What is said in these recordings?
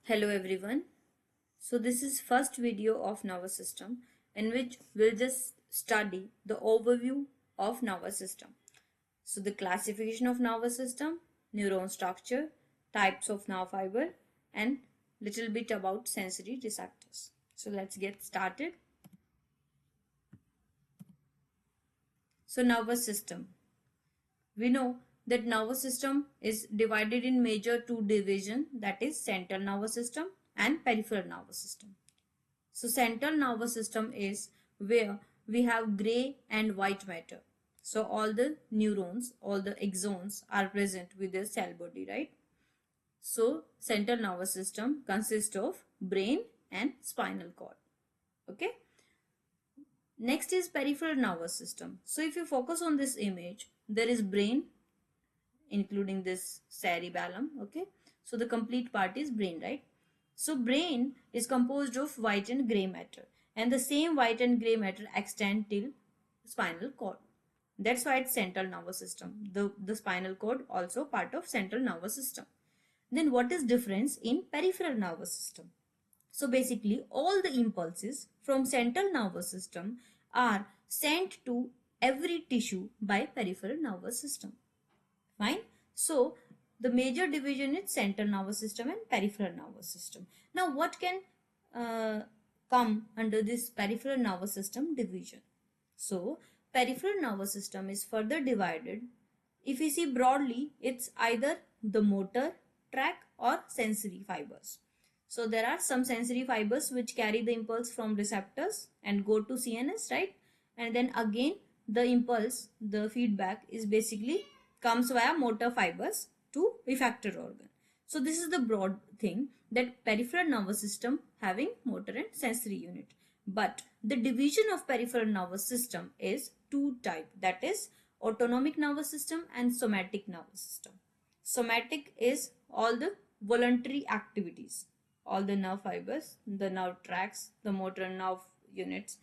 Hello everyone. So this is first video of nervous system in which we'll just study the overview of nervous system. So the classification of nervous system, neuron structure, types of nerve fiber and little bit about sensory receptors. So let's get started. So nervous system. We know that nervous system is divided in major two division, that is central nervous system and peripheral nervous system. So central nervous system is where we have gray and white matter. So all the neurons, all the axons are present with the cell body, right? So central nervous system consists of brain and spinal cord. Okay. Next is peripheral nervous system. So if you focus on this image, there is brain including this cerebellum. Okay. So the complete part is brain, right? So brain is composed of white and gray matter, and the same white and gray matter extend till spinal cord. That's why it's central nervous system. The spinal cord also part of central nervous system. Then what is difference in peripheral nervous system? So basically all the impulses from central nervous system are sent to every tissue by peripheral nervous system. Fine. So the major division is central nervous system and peripheral nervous system. Now what can come under this peripheral nervous system division? So peripheral nervous system is further divided. If we see broadly, it's either the motor tract or sensory fibers. So there are some sensory fibers which carry the impulse from receptors and go to CNS, right? And then again the impulse, the feedback is basically comes via motor fibers to effector organ. So this is the broad thing, that peripheral nervous system having motor and sensory unit. But the division of peripheral nervous system is two type, that is autonomic nervous system and somatic nervous system. Somatic is all the voluntary activities, all the nerve fibers, the nerve tracts, the motor nerve units,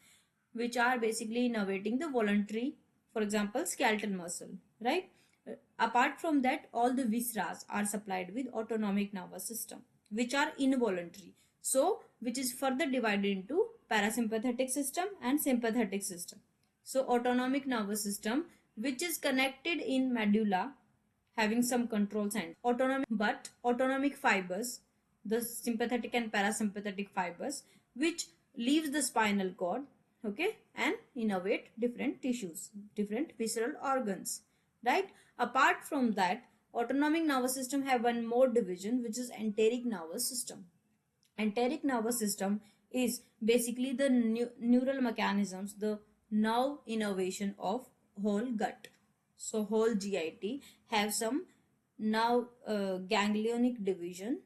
which are basically innervating the voluntary, for example, skeletal muscle, right? Apart from that, all the visceras are supplied with autonomic nervous system, which are involuntary. So, which is further divided into parasympathetic system and sympathetic system. So, autonomic nervous system, which is connected in medulla, having some control center. Autonomic fibers, the sympathetic and parasympathetic fibers, which leaves the spinal cord, okay, and innervate different tissues, different visceral organs, right? Apart from that, autonomic nervous system have one more division, which is enteric nervous system. Enteric nervous system is basically the neural mechanisms, the nerve innervation of whole gut. So whole GIT have some nerve ganglionic division,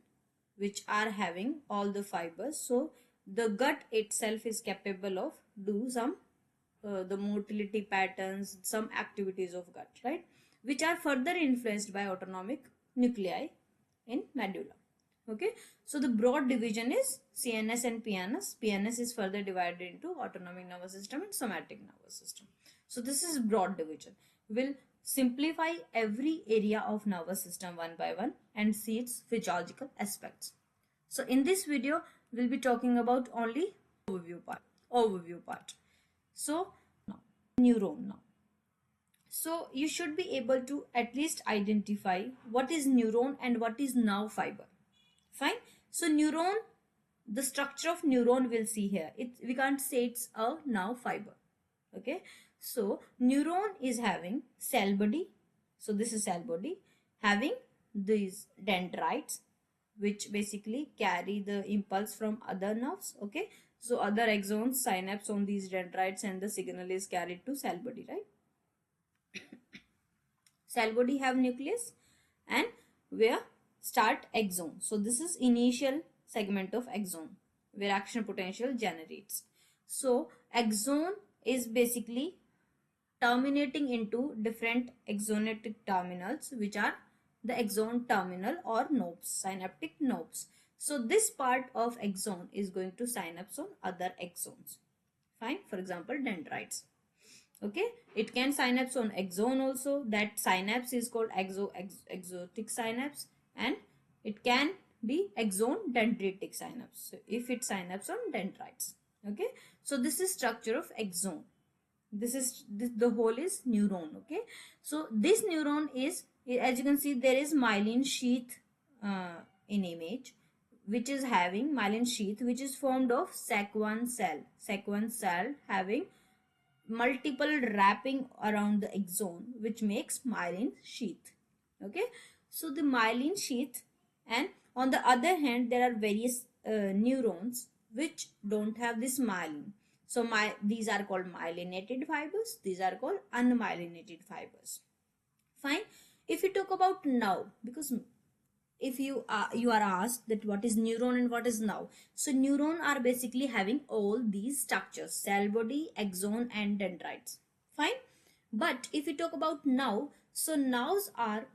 which are having all the fibers. So the gut itself is capable of do some the motility patterns, some activities of gut, right, which are further influenced by autonomic nuclei in medulla. Okay, so the broad division is CNS and PNS. PNS is further divided into autonomic nervous system and somatic nervous system. So this is broad division. We'll simplify every area of nervous system one by one and see its physiological aspects. So in this video, we'll be talking about only overview part. So now neuron now. So you should be able to at least identify what is neuron and what is nerve fiber. Fine. So neuron, the structure of neuron we'll see here. We can't say it's a nerve fiber. Okay. So neuron is having cell body. So this is cell body having these dendrites, which basically carry the impulse from other nerves. Okay. So other axons synapse on these dendrites and the signal is carried to cell body, right? Cell body have nucleus and where start axon. So this is initial segment of axon where action potential generates. So axon is basically terminating into different axonatic terminals, which are the axon terminal or knobs, synaptic knobs. So this part of axon is going to synapse on other axons. Fine. For example, dendrites. Okay, it can synapse on axon also. That synapse is called exotic synapse, and it can be axon dendritic synapse. So if it synapse on dendrites. Okay, so this is structure of axon. The whole is neuron. Okay, so this neuron is, as you can see, there is myelin sheath in image, which is having myelin sheath, which is formed of sac1 cell. Sac1 cell having multiple wrapping around the axon, which makes myelin sheath. Okay, so the myelin sheath, and on the other hand there are various neurons which don't have this myelin. So these are called myelinated fibers, these are called unmyelinated fibers. Fine. If we talk about now, because if you are asked that what is neuron and what is now, so neuron are basically having all these structures: cell body, axon, and dendrites. Fine. But if we talk about now, so nows are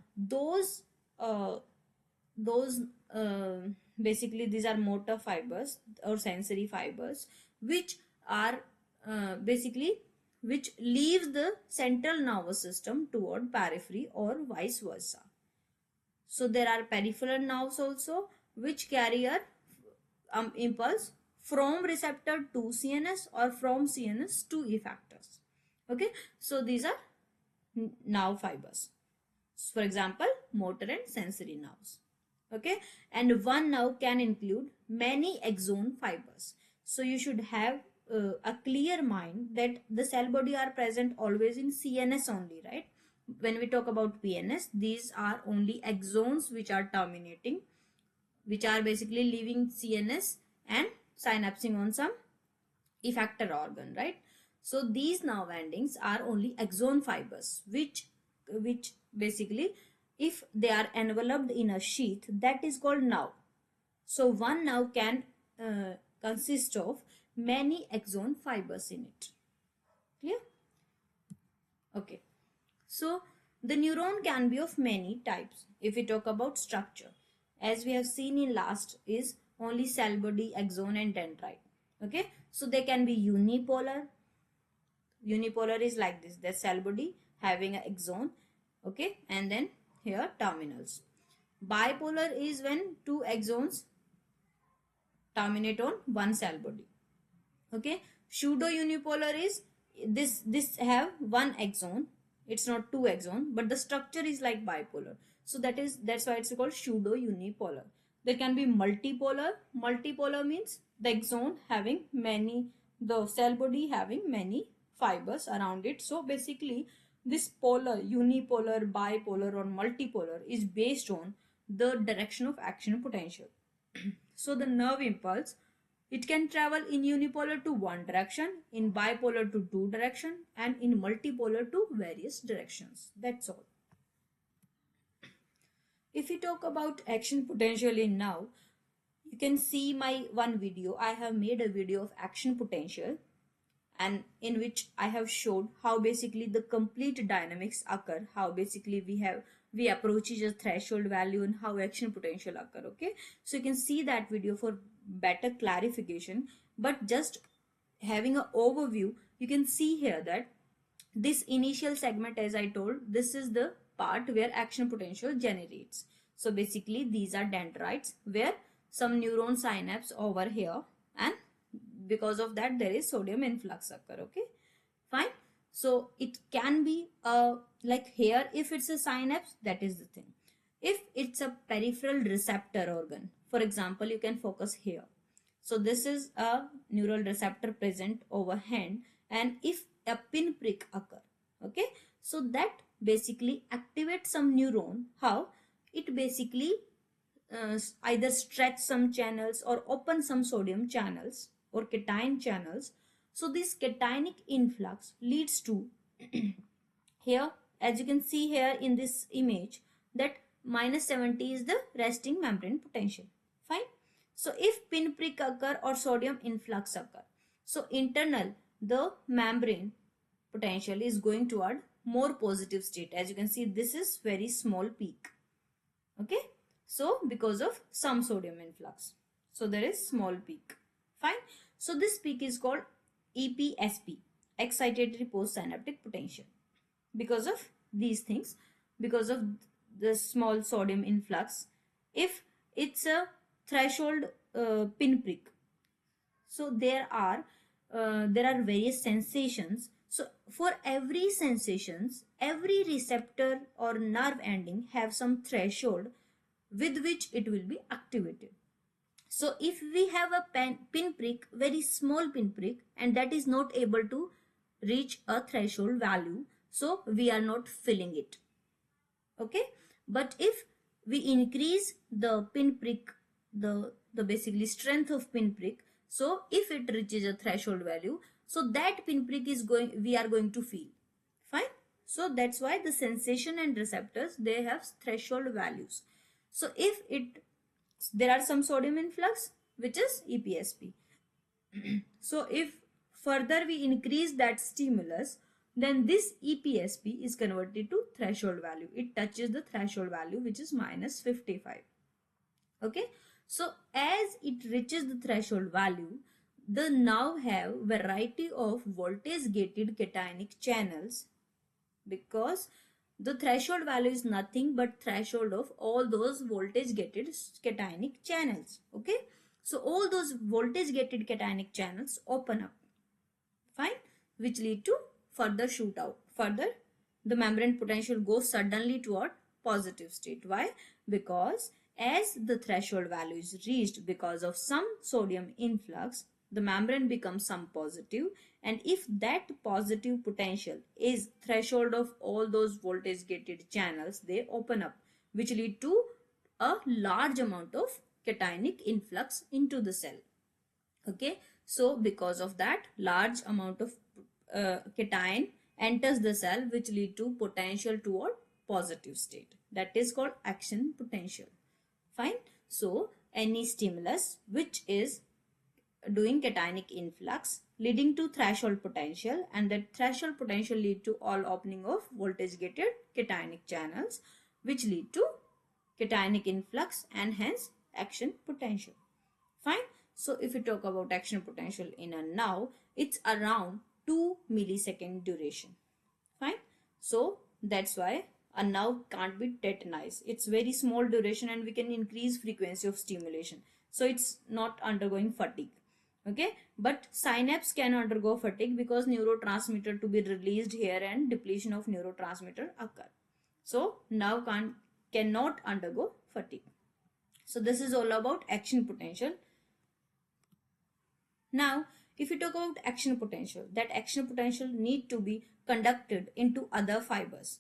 uh, those basically these are motor fibers or sensory fibers which are basically which leaves the central nervous system toward periphery or vice versa. So there are peripheral nerves also which carry a impulse from receptor to CNS or from CNS to effectors. Okay, so these are nerve fibers. For example, motor and sensory nerves. Okay, and one nerve can include many axon fibers. So you should have a clear mind that the cell body are present always in CNS only, right? When we talk about PNS, these are only axons which are terminating, which are basically leaving CNS and synapsing on some effector organ, right? So these nerve endings are only axon fibers, which basically, if they are enveloped in a sheath, that is called nerve. So one nerve can consist of many axon fibers in it. Clear? Okay. So the neuron can be of many types. If we talk about structure, as we have seen in last, is only cell body, axon, and dendrite. Okay, so they can be unipolar. Unipolar is like this: the cell body having an axon, okay, and then here terminals. Bipolar is when two axons terminate on one cell body. Okay, pseudo unipolar is this have one axon, it's not two axon, but the structure is like bipolar, so that's why it's called pseudo unipolar. There can be multipolar. Multipolar means the axon having many, the cell body having many fibers around it. So basically this polar, unipolar, bipolar, or multipolar is based on the direction of action potential. So the nerve impulse, it can travel in unipolar to one direction, in bipolar to two direction, and in multipolar to various directions. That's all. If we talk about action potential in now, you can see my one video. I have made a video of action potential, and in which I have showed how basically the complete dynamics occur, how basically we approaches a threshold value and how action potential occur. Okay, so you can see that video for better clarification, but just having an overview, you can see here that this initial segment, as I told, this is the part where action potential generates. So basically these are dendrites where some neuron synapse over here, and because of that there is sodium influx occur. Okay, fine. So it can be like here, if it's a synapse, that is the thing. If it's a peripheral receptor organ, for example, you can focus here. So this is a neural receptor present over hand, and if a pinprick occur, okay, so that basically activates some neuron. How? It basically either stretch some channels or open some sodium channels or cation channels. So this cationic influx leads to here, as you can see here in this image, that -70 is the resting membrane potential. Fine. So if pinprick occur or sodium influx occur, so internal the membrane potential is going toward more positive state. As you can see, this is very small peak. Okay, so because of some sodium influx, so there is small peak. Fine. So this peak is called EPSP, excitatory postsynaptic potential. Because of these things, because of the small sodium influx, if it's a threshold pinprick. So there are various sensations. So for every sensations, every receptor or nerve ending have some threshold with which it will be activated. So if we have a pinprick, very small pinprick, and that is not able to reach a threshold value, so we are not filling it. Okay, but if we increase the pinprick, the basically strength of pinprick, so if it reaches a threshold value, so that pinprick is going, we are going to feel. Fine. So that's why the sensation and receptors, they have threshold values. So if it, there are some sodium influx, which is EPSP. So if further we increase that stimulus, then this EPSP is converted to threshold value. It touches the threshold value, which is minus 55. Okay. So as it reaches the threshold value, the now have variety of voltage gated cationic channels, because the threshold value is nothing but threshold of all those voltage gated cationic channels. Okay, so all those voltage gated cationic channels open up. Fine, which lead to further shoot out. Further, the membrane potential goes suddenly toward positive state. Why? Because as the threshold value is reached because of some sodium influx, the membrane becomes some positive, and if that positive potential is threshold of all those voltage gated channels, they open up, which lead to a large amount of cationic influx into the cell. Okay, so because of that, large amount of cation enters the cell, which lead to potential toward positive state. That is called action potential. Fine. So any stimulus which is doing cationic influx leading to threshold potential, and that threshold potential lead to all opening of voltage gated cationic channels, which lead to cationic influx and hence action potential. Fine. So if we talk about action potential in a now, it's around 2 millisecond duration. Fine. So that's why a now can't be tetanized. It's very small duration and we can increase frequency of stimulation. So it's not undergoing fatigue. Okay, but synapse can undergo fatigue because neurotransmitter to be released here and depletion of neurotransmitter occur. So now cannot undergo fatigue. So this is all about action potential. Now, if you talk about action potential, that action potential need to be conducted into other fibers,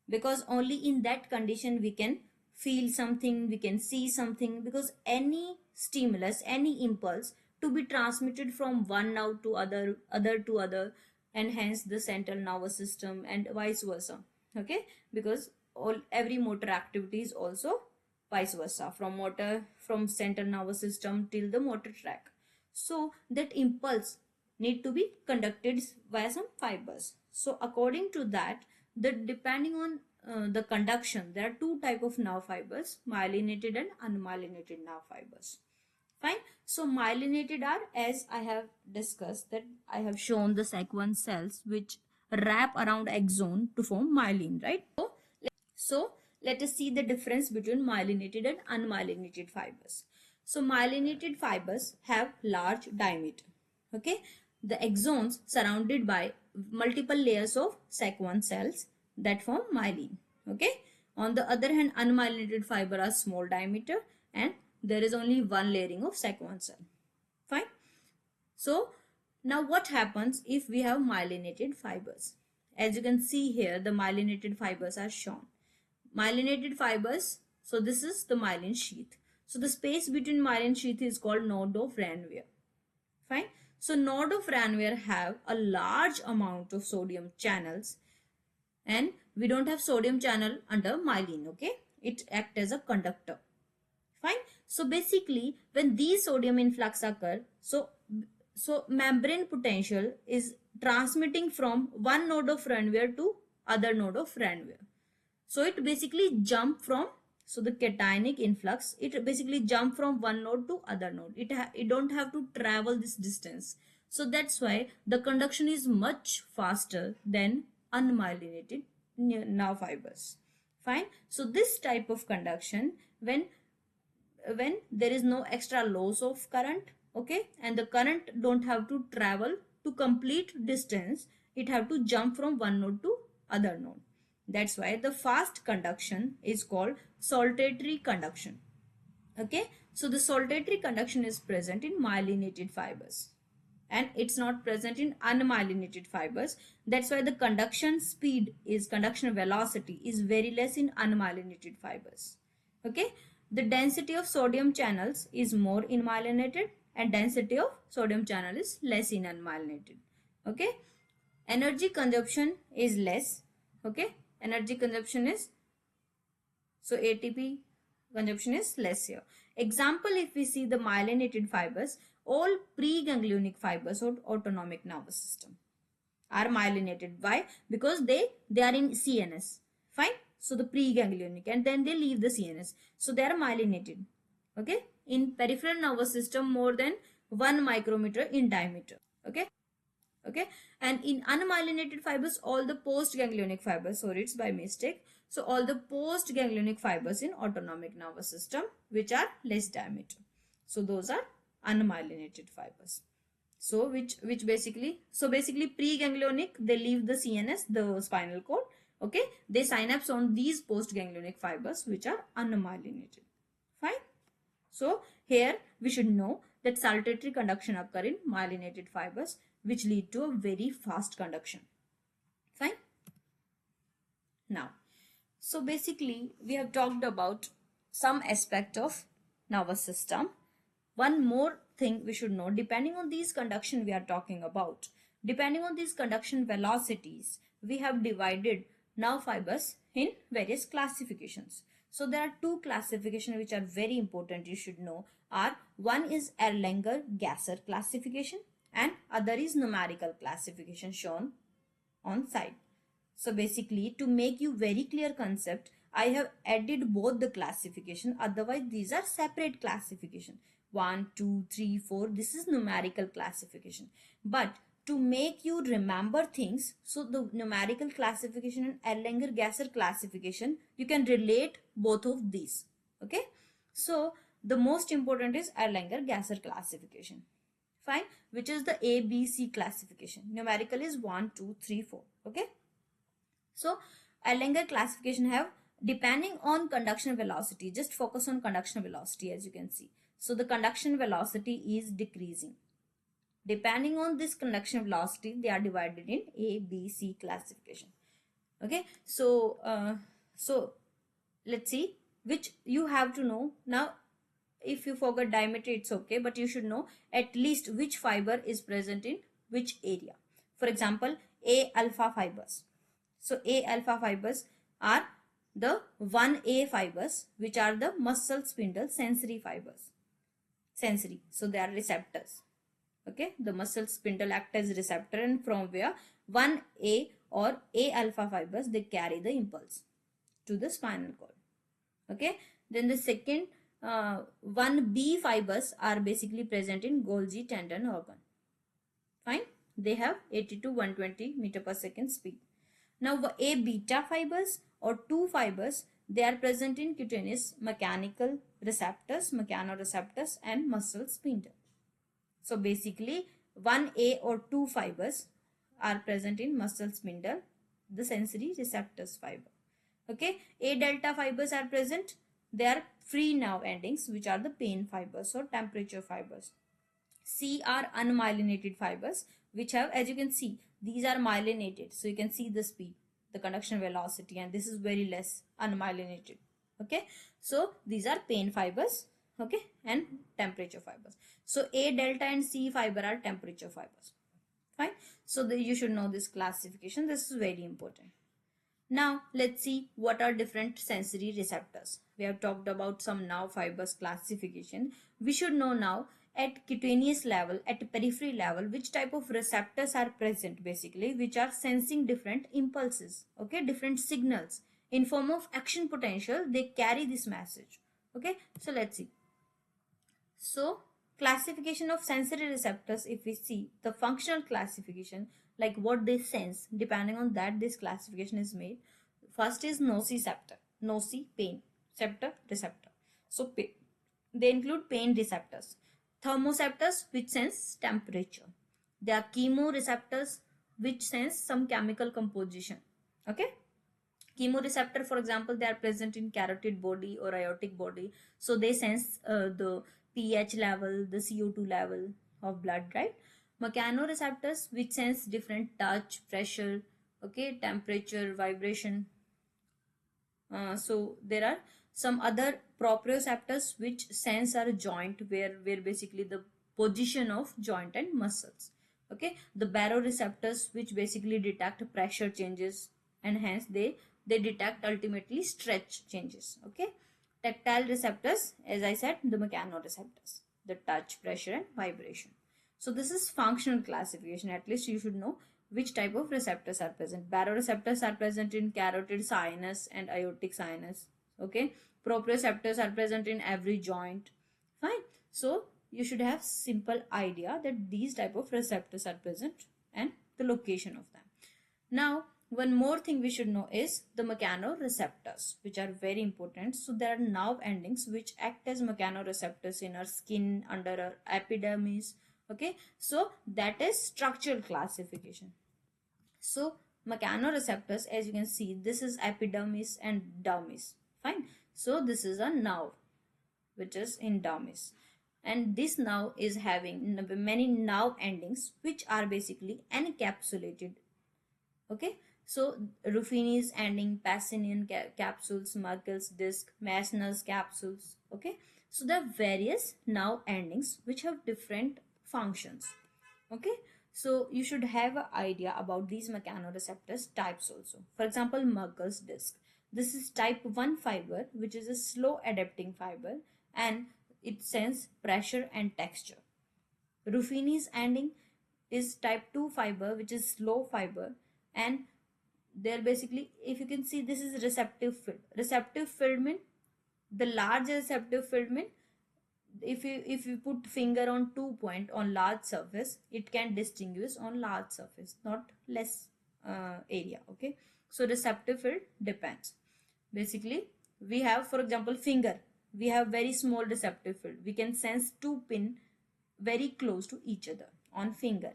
because only in that condition we can feel something, we can see something, because any stimulus, any impulse to be transmitted from one nerve to other to other, and hence the central nervous system and vice versa. Okay, because every motor activity is also vice versa, from central nervous system till the motor track. So that impulse need to be conducted via some fibers. So according to that, depending on the conduction, there are two type of nerve fibers: myelinated and unmyelinated nerve fibers. Fine. So myelinated are, as I have discussed, that I have shown the Sec1 cells which wrap around axon to form myelin, right? So let us see the difference between myelinated and unmyelinated fibers. So myelinated fibers have large diameter. Okay, the axons surrounded by multiple layers of Sec1 cells that form myelin. Okay, on the other hand, unmyelinated fiber are small diameter and there is only one layering of Sec1 cell. Fine. So now what happens if we have myelinated fibers? As you can see here, the myelinated fibers are shown. Myelinated fibers, so this is the myelin sheath. So the space between myelin sheath is called node of Ranvier. Fine. So node of Ranvier have a large amount of sodium channels, and we don't have sodium channel under myelin. Okay, it acts as a conductor. Fine. So basically, when these sodium influx occur, so membrane potential is transmitting from one node of Ranvier to other node of Ranvier. So it basically jump from, so the cationic influx, it basically jump from one node to other node. It don't have to travel this distance. So that's why the conduction is much faster than unmyelinated nerve fibers. Fine. So this type of conduction, when when there is no extra loss of current, okay, and the current don't have to travel to complete distance, it have to jump from one node to other node. That's why the fast conduction is called saltatory conduction. Okay, so the saltatory conduction is present in myelinated fibers and it's not present in unmyelinated fibers. That's why the conduction velocity is very less in unmyelinated fibers. Okay, the density of sodium channels is more in myelinated and density of sodium channel is less in unmyelinated. Okay, energy consumption is less. Okay, energy consumption is, so ATP consumption is less here. Example, if we see the myelinated fibers, all preganglionic fibers or autonomic nervous system are myelinated. Why? Because they are in CNS. Fine. So the preganglionic, and then they leave the CNS. So they are myelinated. Okay. In peripheral nervous system, more than 1 micrometer in diameter. Okay. Okay, and in unmyelinated fibers, all the postganglionic fibers, sorry, it's by mistake, so all the postganglionic fibers in autonomic nervous system which are less diameter, so those are unmyelinated fibers. So which basically, so basically preganglionic, they leave the CNS, the spinal cord. Okay, they synapse on these postganglionic fibers which are unmyelinated. Fine. So here we should know that saltatory conduction occur in myelinated fibers which lead to a very fast conduction. Fine. Now, so basically we have talked about some aspect of nervous system. One more thing we should know, depending on these conduction we are talking about, depending on these conduction velocities, we have divided nerve fibers in various classifications. So there are two classifications which are very important you should know are, one is Erlanger-Gasser classification and other is numerical classification shown on side. So basically, to make you very clear concept, I have added both the classification, otherwise these are separate classification. 1, 2, 3, 4, this is numerical classification. But to make you remember things, so the numerical classification and Erlanger-Gasser classification, you can relate both of these. Okay, so the most important is Erlanger-Gasser classification. Fine, which is the ABC classification. Numerical is 1, 2, 3, 4. Okay, so Erlanger classification have, depending on conduction velocity, just focus on conduction velocity as you can see. So the conduction velocity is decreasing. Depending on this conduction velocity, they are divided in A, B, C classification. Okay, so let's see which you have to know. Now, if you forgot diameter, it's okay, but you should know at least which fiber is present in which area. For example, A alpha fibers. So A alpha fibers are the 1A fibers, which are the muscle spindle sensory fibers. Sensory, so they are receptors. Okay, the muscle spindle act as receptor, and from where 1A or A alpha fibers, they carry the impulse to the spinal cord. Okay, then the second 1B fibers are basically present in Golgi tendon organ. Fine, they have 80 to 120 meter per second speed. Now A beta fibers or 2 fibers, they are present in cutaneous mechanical receptors, mechanoreceptors and muscle spindle. So basically 1A or 2 fibers are present in muscle spindle, the sensory receptors fiber. Okay, A delta fibers are present, they are free nerve endings which are the pain fibers or temperature fibers. C are unmyelinated fibers which have, as you can see, these are myelinated, so you can see the speed, the conduction velocity, and this is very less unmyelinated. Okay, so these are pain fibers, okay, and temperature fibers. So A delta and C fiber are temperature fibers. Fine, so you should know this classification, this is very important. Now let's see what are different sensory receptors. We have talked about some nerve fibers classification. We should know now at cutaneous level, at periphery level, which type of receptors are present basically, which are sensing different impulses, okay, different signals in form of action potential, they carry this message. Okay, so let's see. So classification of sensory receptors, if we see the functional classification, like what they sense, depending on that this classification is made. First is nociceptor, noci pain, ceptor receptor. So They include pain receptors, thermoceptors which sense temperature. They are chemoreceptors which sense some chemical composition. Okay. Chemoreceptor, for example, they are present in carotid body or aortic body, so they sense the pH level, the CO2 level of blood, right? Mechanoreceptors which sense different touch, pressure, okay, temperature, vibration. So there are some other proprioceptors which sense our joint, where basically the position of joint and muscles. Okay, the baroreceptors which basically detect pressure changes, and hence they detect ultimately stretch changes. Okay, tactile receptors, as I said, the mechanoreceptors, the touch, pressure and vibration. So this is functional classification. At least you should know which type of receptors are present. Baroreceptors are present in carotid sinus and aortic sinus. Okay, proprioceptors are present in every joint. Fine. So you should have simple idea that these type of receptors are present and the location of them. Now, one more thing we should know is the mechanoreceptors, which are very important. So there are nerve endings which act as mechanoreceptors in our skin, under our epidermis. Okay, so that is structural classification. So mechanoreceptors, as you can see, this is epidermis and dermis. Fine. So this is a nerve which is in dermis, and this nerve is having many nerve endings which are basically encapsulated. Okay, so Ruffini's ending, Pacinian capsules, Merkel's disc, Meissner's capsules. Okay, so there are various nerve endings which have different functions. Okay, so you should have an idea about these mechanoreceptors types also. For example, Merkel's disc. This is type 1 fiber, which is a slow adapting fiber, and it senses pressure and texture. Ruffini's ending is type 2 fiber, which is slow fiber, and they're basically, if you can see, this is receptive field. Receptive field mean the large receptive field mean if you put finger on 2 point on large surface, it can distinguish on large surface, not less area. Okay, so receptive field depends. Basically, we have, for example, finger, we have very small receptive field. We can sense two pin very close to each other on finger.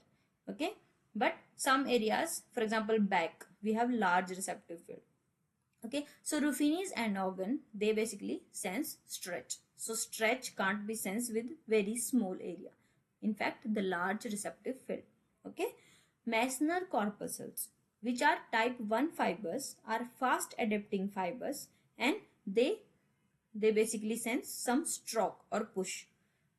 Okay, but some areas, for example back, we have large receptive field. Okay, so Ruffini's end organ, they basically sense stretch. So stretch can't be sensed with very small area. In fact, the large receptive field. Okay, Meissner corpuscles, which are type 1 fibers, are fast adapting fibers, and they basically sense some stroke or push.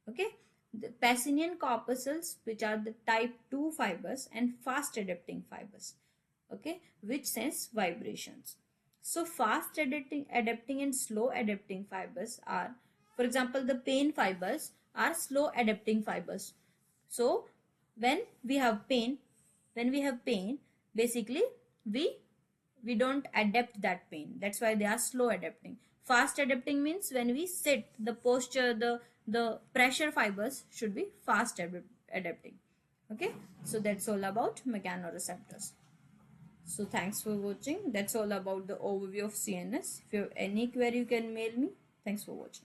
Okay, the Pacinian corpuscles, which are the type 2 fibers and fast adapting fibers. Okay, which sense vibrations. So fast adapting and slow adapting fibers are, for example, the pain fibers are slow adapting fibers. So when we have pain, basically we don't adapt that pain. That's why they are slow adapting. Fast adapting means when we sit, the posture, the pressure fibers should be fast adapting. Okay, so that's all about mechanoreceptors. So thanks for watching. That's all about the overview of CNS. If you have any query, you can mail me. Thanks for watching.